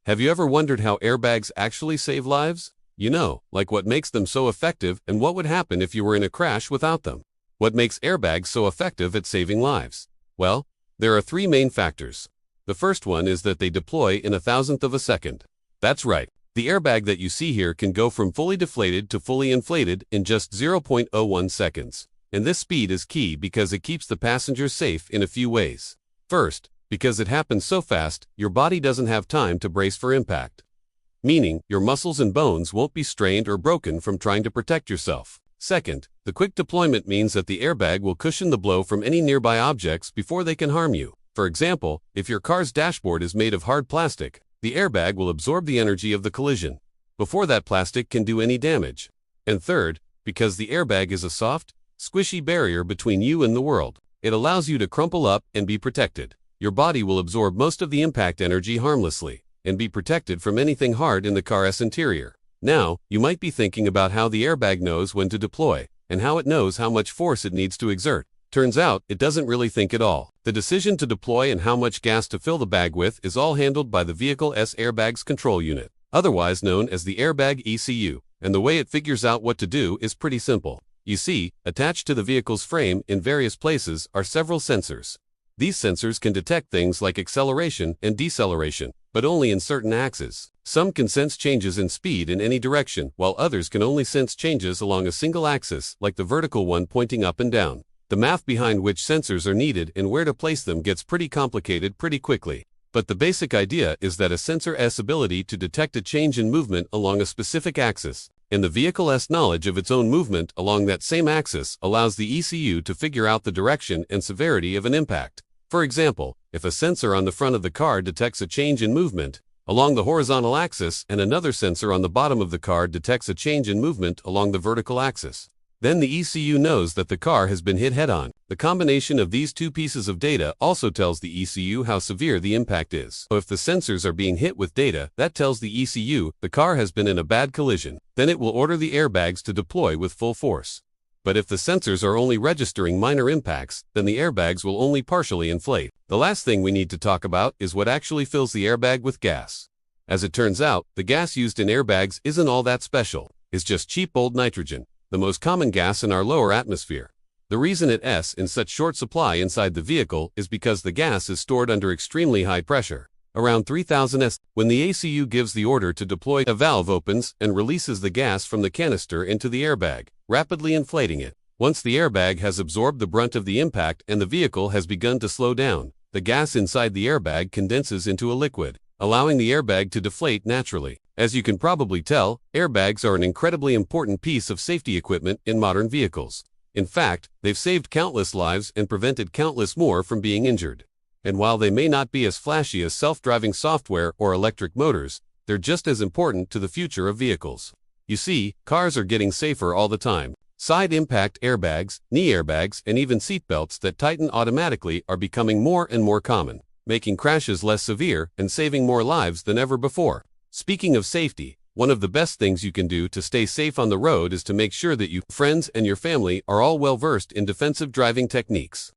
Have you ever wondered how airbags actually save lives? Like what makes them so effective and what would happen if you were in a crash without them. What makes airbags so effective at saving lives? Well, there are three main factors. The first one is that they deploy in 1/1000th of a second. That's right. The airbag that you see here can go from fully deflated to fully inflated in just 0.01 seconds. And this speed is key because it keeps the passengers safe in a few ways. First, because it happens so fast, your body doesn't have time to brace for impact. Meaning, your muscles and bones won't be strained or broken from trying to protect yourself. Second, the quick deployment means that the airbag will cushion the blow from any nearby objects before they can harm you. For example, if your car's dashboard is made of hard plastic, the airbag will absorb the energy of the collision before that plastic can do any damage. And third, because the airbag is a soft, squishy barrier between you and the world, it allows you to crumple up and be protected. Your body will absorb most of the impact energy harmlessly and be protected from anything hard in the car's interior. Now, you might be thinking about how the airbag knows when to deploy and how it knows how much force it needs to exert. Turns out, it doesn't really think at all. The decision to deploy and how much gas to fill the bag with is all handled by the vehicle's airbags control unit, otherwise known as the airbag ECU, and the way it figures out what to do is pretty simple. You see, attached to the vehicle's frame in various places are several sensors. These sensors can detect things like acceleration and deceleration, but only in certain axes. Some can sense changes in speed in any direction, while others can only sense changes along a single axis, like the vertical one pointing up and down. The math behind which sensors are needed and where to place them gets pretty complicated pretty quickly. But the basic idea is that a sensor's ability to detect a change in movement along a specific axis, and the vehicle's knowledge of its own movement along that same axis allows the ECU to figure out the direction and severity of an impact. For example, if a sensor on the front of the car detects a change in movement along the horizontal axis and another sensor on the bottom of the car detects a change in movement along the vertical axis, then the ECU knows that the car has been hit head-on. The combination of these two pieces of data also tells the ECU how severe the impact is. So if the sensors are being hit with data, that tells the ECU the car has been in a bad collision. Then it will order the airbags to deploy with full force. But if the sensors are only registering minor impacts, then the airbags will only partially inflate. The last thing we need to talk about is what actually fills the airbag with gas. As it turns out, the gas used in airbags isn't all that special. It's just cheap old nitrogen, the most common gas in our lower atmosphere. The reason it's in such short supply inside the vehicle is because the gas is stored under extremely high pressure, around 3000 S. When the ECU gives the order to deploy, a valve opens and releases the gas from the canister into the airbag, rapidly inflating it. Once the airbag has absorbed the brunt of the impact and the vehicle has begun to slow down, the gas inside the airbag condenses into a liquid, allowing the airbag to deflate naturally. As you can probably tell, airbags are an incredibly important piece of safety equipment in modern vehicles. In fact, they've saved countless lives and prevented countless more from being injured. And while they may not be as flashy as self-driving software or electric motors, they're just as important to the future of vehicles. You see, cars are getting safer all the time. Side impact airbags, knee airbags, and even seatbelts that tighten automatically are becoming more and more common, making crashes less severe and saving more lives than ever before. Speaking of safety, one of the best things you can do to stay safe on the road is to make sure that you, friends, and your family are all well versed in defensive driving techniques.